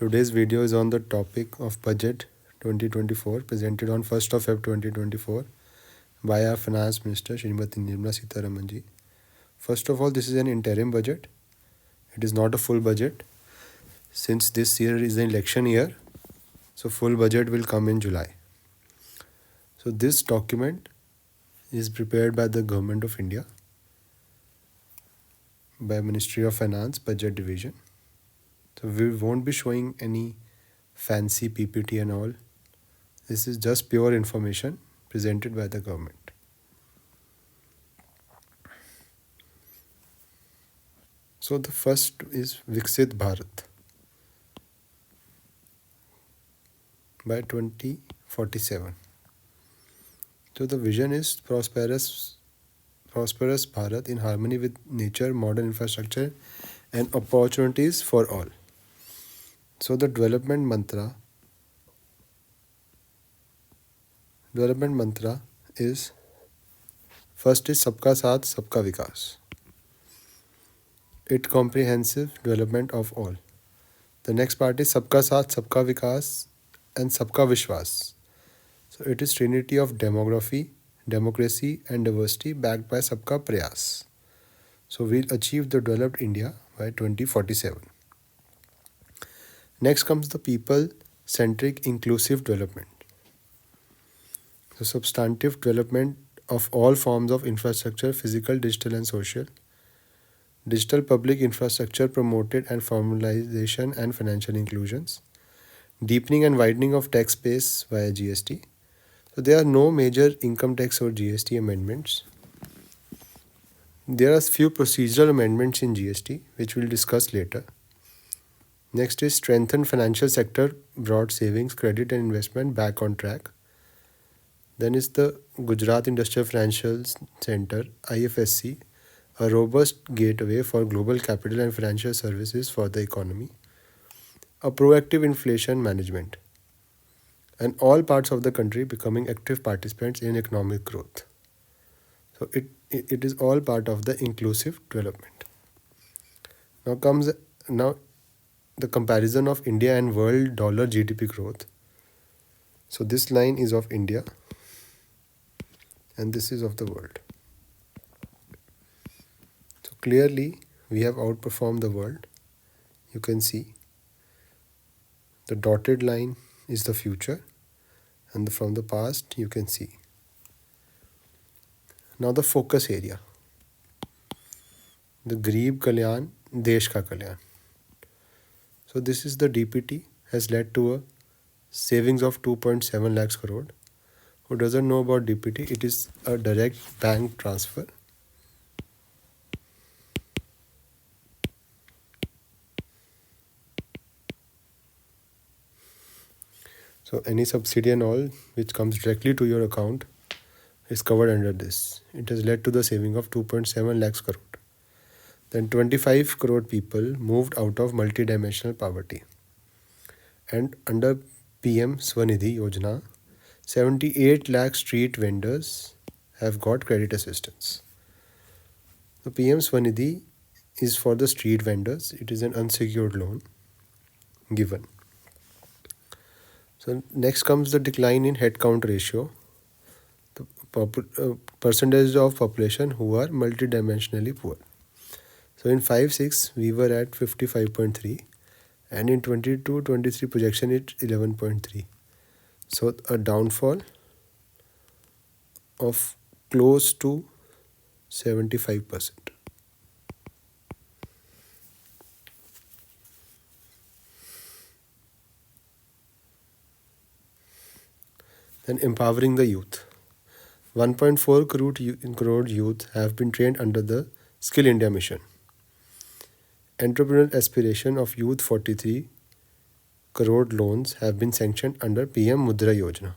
Today's video is on the topic of budget 2024 presented on 1st of Feb 2024 by our Finance Minister Srimati Nirmala Sitaraman ji. First of all, this is an interim budget. It is not a full budget. Since this year is an election year, so full budget will come in July. So this document is prepared by the Government of India by Ministry of Finance Budget Division. So we won't be showing any fancy PPT and all. This is just pure information presented by the government. So the first is Viksit Bharat by 2047. So the vision is prosperous Bharat in harmony with nature, modern infrastructure and opportunities for all. So the development mantra is first is Sabka Saath, Sabka Vikas. It comprehensive development of all. The next part is Sabka Saath, Sabka Vikas and Sabka Vishwas. So it is trinity of democracy and diversity backed by Sabka Prayas. So we'll achieve the developed India by 2047. Next comes the people-centric inclusive development. The substantive development of all forms of infrastructure, physical, digital and social. Digital public infrastructure promoted and formalization and financial inclusions. Deepening and widening of tax base via GST. So there are no major income tax or GST amendments. There are few procedural amendments in GST which we'll discuss later. Next is strengthen financial sector, broad savings, credit and investment back on track. Then is the Gujarat Industrial Financial Center, IFSC, a robust gateway for global capital and financial services for the economy. A proactive inflation management. And all parts of the country becoming active participants in economic growth. So it is all part of the inclusive development. Now the comparison of India and world dollar GDP growth. So this line is of India and this is of the world. So clearly we have outperformed the world. You can see the dotted line is the future and from the past you can see. Now the focus area. The Garib Kalyan, Desh Ka Kalyan. So this is the DPT has led to a savings of 2.7 lakhs crore. Who doesn't know about DPT? It is a direct bank transfer. So any subsidy and all which comes directly to your account is covered under this. It has led to the saving of 2.7 lakhs crore. Then 25 crore people moved out of multidimensional poverty. And under PM Swanidhi Yojana, 78 lakh street vendors have got credit assistance. The PM Swanidhi is for the street vendors. It is an unsecured loan given. So next comes the decline in headcount ratio. The percentage of population who are multidimensionally poor. So in 5-6 we were at 55.3 and in 22-23 projection it's 11.3. So a downfall of close to 75%. Then empowering the youth. 1.4 crore youth have been trained under the Skill India Mission. Entrepreneurial aspiration of youth 43 crore loans have been sanctioned under PM Mudra Yojana.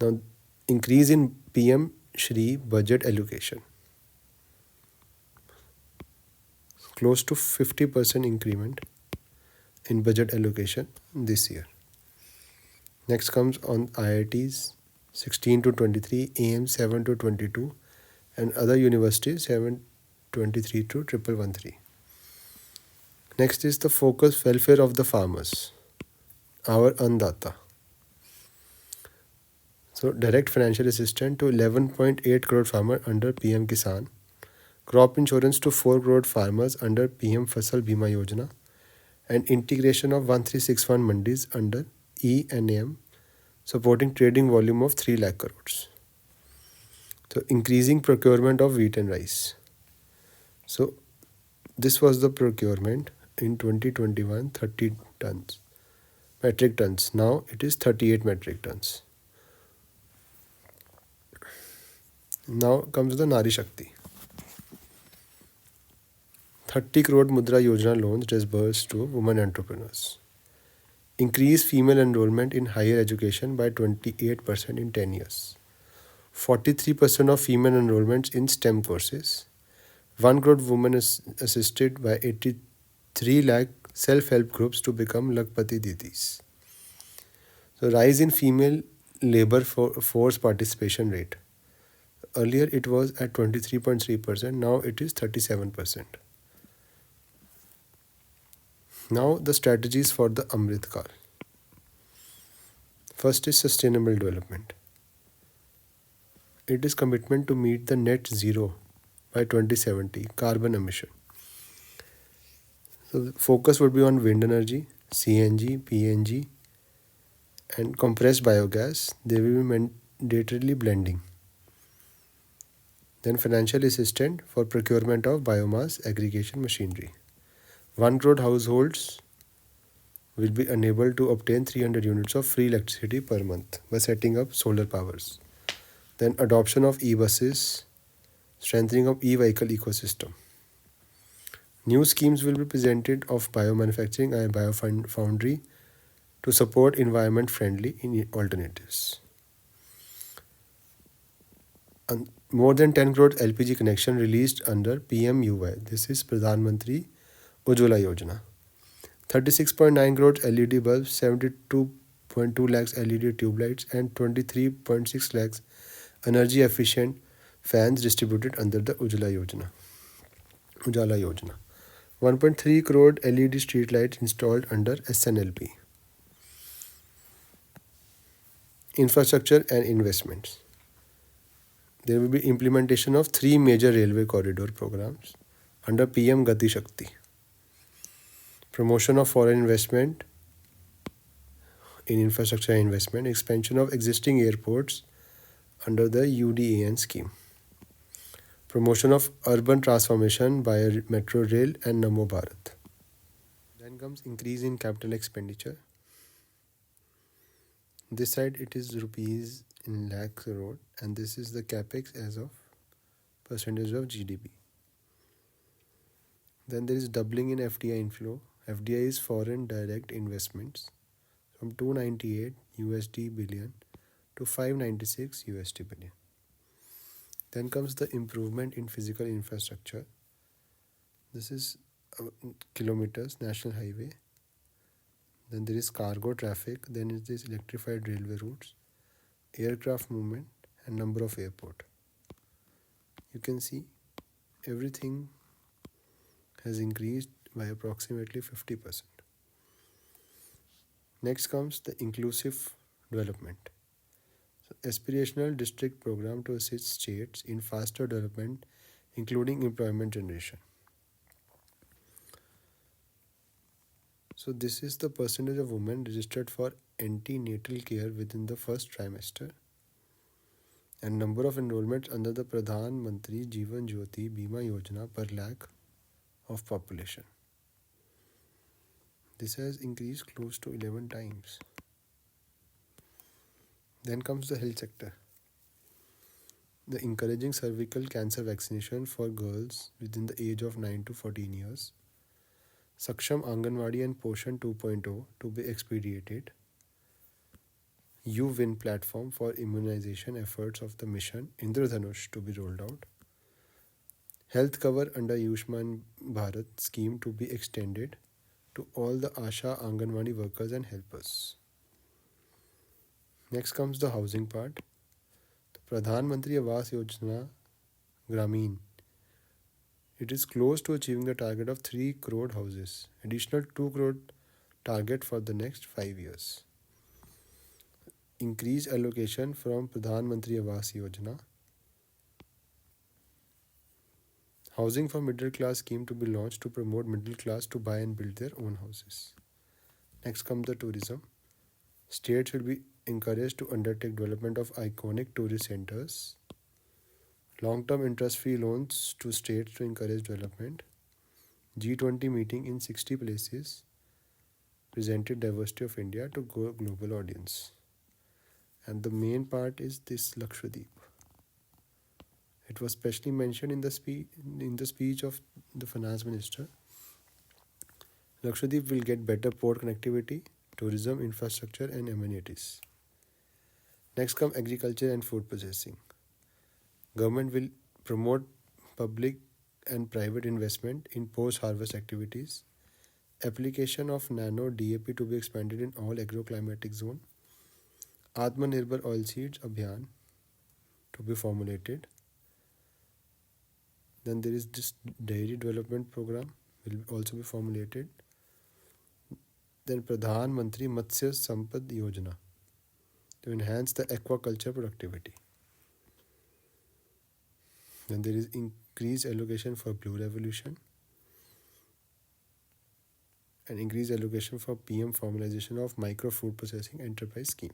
Now, increase in PM Shri budget allocation. Close to 50% increment in budget allocation this year. Next comes on IITs 16 to 23, AIMS 7 to 22 and other universities 723 to 1113. Next is the focus welfare of the farmers, our Annadata. So direct financial assistance to 11.8 crore farmers under PM Kisan, crop insurance to 4 crore farmers under PM Fasal Bima Yojana, and integration of 1361 mandis under ENAM, supporting trading volume of 3 lakh crores. So increasing procurement of wheat and rice. So this was the procurement in 2021, 30 tons, metric tons. Now it is 38 metric tons. Now comes the Nari Shakti. 30 crore Mudra Yojana loans disbursed to women entrepreneurs. Increase female enrollment in higher education by 28% in 10 years. 43% of female enrollments in STEM courses. 1 crore women is assisted by 83 lakh self-help groups to become Lakpati Didis. So rise in female labor force participation rate. Earlier it was at 23.3%, now it is 37%. Now the strategies for the Amrit Kal. First is sustainable development. It is commitment to meet the net zero by 2070 carbon emission. So the focus would be on wind energy, CNG, PNG, and compressed biogas. They will be mandatorily blending. Then financial assistance for procurement of biomass aggregation machinery. 1 crore households will be enabled to obtain 300 units of free electricity per month by setting up solar powers. Then adoption of e-buses, strengthening of e-vehicle ecosystem. New schemes will be presented of biomanufacturing and biofoundry to support environment-friendly alternatives. And more than 10 crore LPG connection released under PMUY. This is Pradhan Mantri Ujjwala Yojana. 36.9 crore LED bulbs, 72.2 lakhs LED tube lights, and 23.6 lakhs energy efficient fans distributed under the Ujjwala Yojana. 1.3 crore LED street lights installed under SNLP. Infrastructure and investments. There will be implementation of 3 major railway corridor programs under PM Gati Shakti. Promotion of foreign investment in infrastructure and investment, expansion of existing airports under the UDAN scheme. Promotion of urban transformation by metro rail and Namo Bharat. Then comes increase in capital expenditure. This side it is rupees in lakh crore, and this is the capex as of percentage of GDP. Then there is doubling in FDI inflow. FDI is foreign direct investments from 298 USD billion to 596 USD billion. Then comes the improvement in physical infrastructure. This is kilometers, national highway. Then there is cargo traffic. Then is this electrified railway routes, aircraft movement, and number of airport. You can see everything has increased by approximately 50%. Next comes the inclusive development. So aspirational district program to assist states in faster development, including employment generation. So this is the percentage of women registered for antenatal care within the first trimester, and number of enrollments under the Pradhan Mantri Jeevan Jyoti Bima Yojana per lakh of population. This has increased close to 11 times. Then comes the health sector. The encouraging cervical cancer vaccination for girls within the age of 9 to 14 years. Saksham Anganwadi and Poshan 2.0 to be expedited. U-Win platform for immunization efforts of the mission Indradhanush to be rolled out. Health cover under Ayushman Bharat scheme to be extended to all the Asha Anganwadi workers and helpers. Next comes the housing part. The Pradhan Mantri Awas Yojana Gramin. It is close to achieving the target of 3 crore houses. Additional 2 crore target for the next 5 years. Increase allocation from Pradhan Mantri Awas Yojana. Housing for middle class scheme to be launched to promote middle class to buy and build their own houses. Next comes the tourism. States will be encouraged to undertake development of iconic tourist centers. Long-term interest-free loans to states to encourage development. G20 meeting in 60 places presented diversity of India to global audience. And the main part is this Lakshadweep. It was specially mentioned in the speech of the finance minister. Lakshadweep will get better port connectivity, tourism, infrastructure and amenities. Next come agriculture and food processing. Government will promote public and private investment in post-harvest activities. Application of nano DAP to be expanded in all agroclimatic zone. Atmanirbhar oilseeds Abhiyan to be formulated. Then there is this dairy development program will also be formulated. Then Pradhan Mantri Matsya Sampad Yojana to enhance the aquaculture productivity. Then there is increased allocation for Blue Revolution and increased allocation for PM formalization of micro food processing enterprise scheme.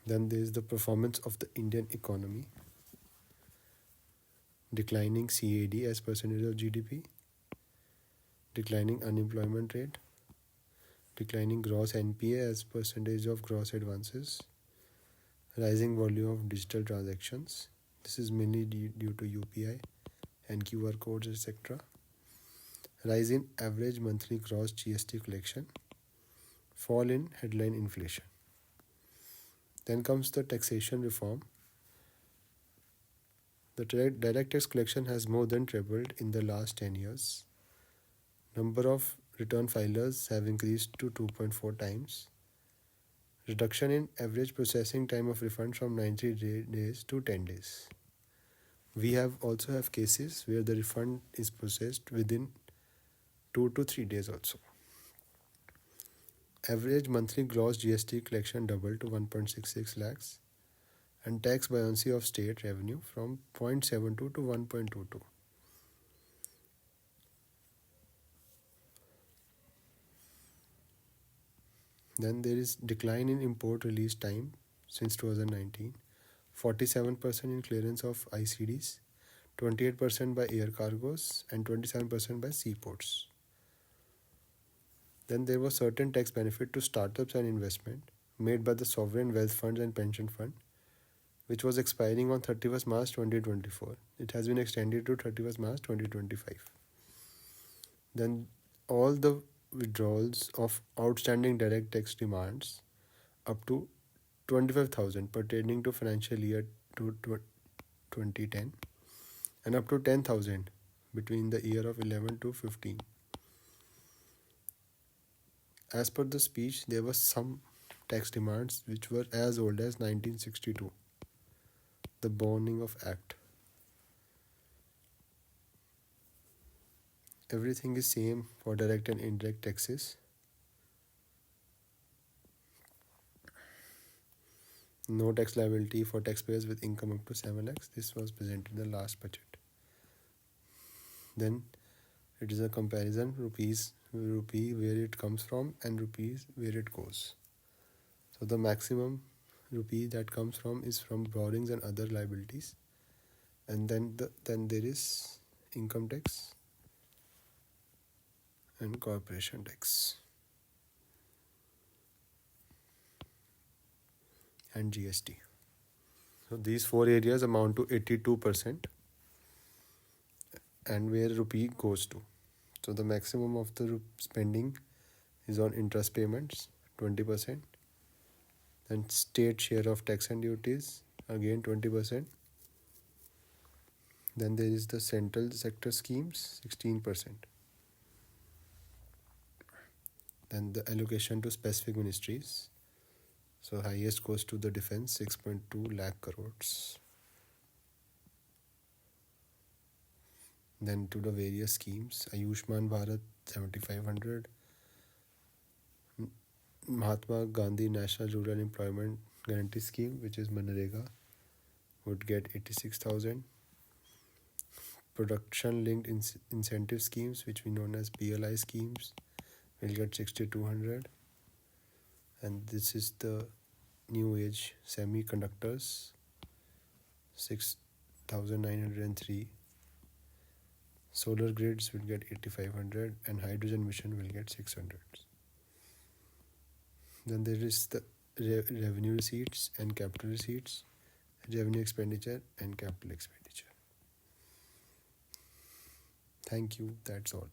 Then there is the performance of the Indian economy. Declining CAD as percentage of GDP, declining unemployment rate, declining gross NPA as percentage of gross advances, rising volume of digital transactions. This is mainly due to UPI and QR codes, etc. Rise in average monthly gross GST collection, fall in headline inflation. Then comes the taxation reform. The direct tax collection has more than tripled in the last 10 years. Number of return filers have increased to 2.4 times. Reduction in average processing time of refund from 90 days to 10 days. We also have cases where the refund is processed within 2 to 3 days also. Average monthly gross GST collection doubled to 1.66 lakhs. And tax buoyancy of state revenue from 0.72 to 1.22. Then there is decline in import release time since 2019, 47% in clearance of ICDs, 28% by air cargoes and 27% by seaports. Then there was certain tax benefit to startups and investment made by the sovereign wealth funds and pension fund, which was expiring on 31st March 2024. It has been extended to 31st March 2025. Then all the withdrawals of outstanding direct tax demands up to 25,000 pertaining to financial year 2010 and up to 10,000 between the year of 11 to 15. As per the speech, there were some tax demands which were as old as 1962. The Burning of Act. Everything is same for direct and indirect taxes. No tax liability for taxpayers with income up to 7 lakhs. This was presented in the last budget. Then it is a comparison rupee where it comes from and rupees where it goes. So the maximum rupee that comes from is from borrowings and other liabilities, and then there is income tax and corporation tax and GST. So these 4 areas amount to 82% and where rupee goes to. So the maximum of the spending is on interest payments, 20%. Then state share of tax and duties, again 20%. Then there is the central sector schemes, 16%. Then the allocation to specific ministries. So highest goes to the defense, 6.2 lakh crores. Then to the various schemes, Ayushman Bharat 7500, Mahatma Gandhi National Rural Employment Guarantee Scheme, which is Manrega, would get 86,000. Production linked incentive schemes, which we known as PLI schemes, will get 6,200. And this is the new age semiconductors, 6,903. Solar grids will get 8,500 and hydrogen mission will get 600. Then there is the revenue receipts and capital receipts, revenue expenditure and capital expenditure. Thank you. That's all.